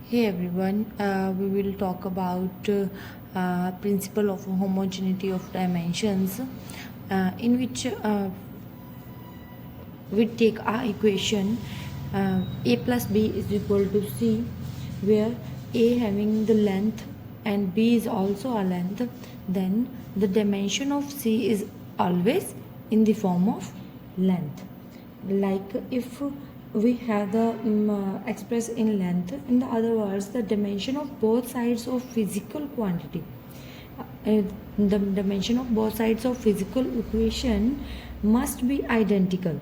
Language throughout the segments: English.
Hey everyone, we will talk about principle of homogeneity of dimensions, in which we take our equation a plus b is equal to c, where a having the length and b is also a length. Then the dimension of c is always in the form of length. Like if we have the express in length, in the other words, the dimension of both sides of physical quantity, the dimension of both sides of physical equation must be identical.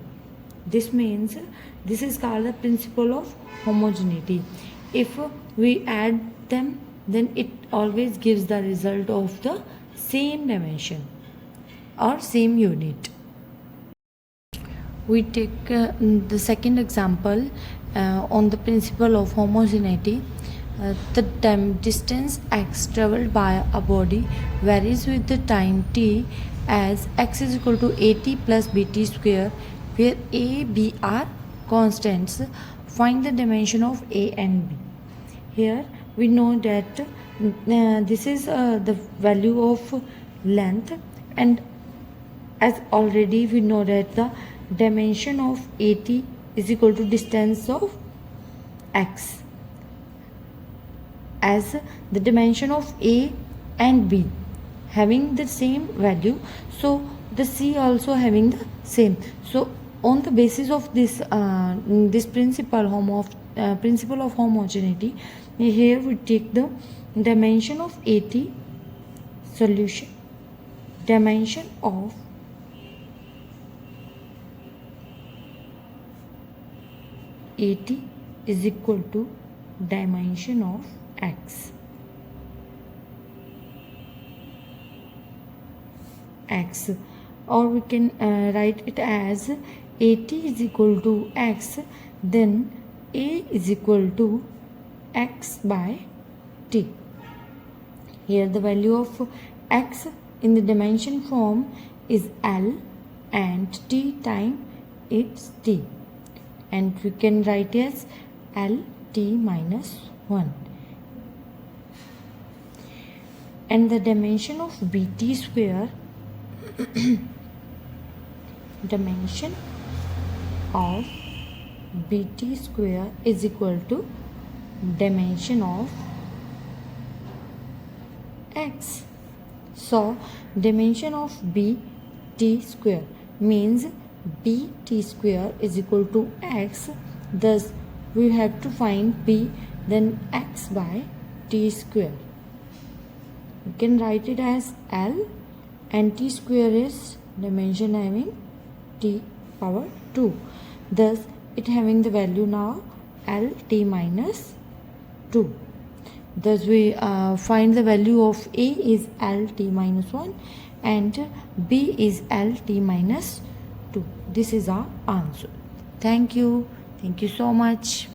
This means this is called the principle of homogeneity. If we add them, then it always gives the result of the same dimension or same unit. We take the second example on the principle of homogeneity. The distance x traveled by a body varies with the time t as x is equal to at plus bt square, where a, b are constants. Find the dimension of a and b. Here we know that this is the value of length, and as already we know that the dimension of at is equal to distance of x, as the dimension of a and b having the same value, so the c also having the same. So on the basis of this this principle of homogeneity, here we take the dimension of at, solution, dimension of at is equal to dimension of x. Or we can write it as at is equal to x, then a is equal to x by t. Here the value of x in the dimension form is L and t time it's t, and we can write as L t minus 1. And the dimension of bt square dimension of bt square is equal to dimension of x. So dimension of bt square means bt square is equal to x. Thus we have to find b, then x by t square. We can write it as L, and t square is dimension having t power 2. Thus it having the value now L t minus 2. Thus we find the value of a is L t minus 1 and b is L t minus 2. This is our answer. Thank you so much.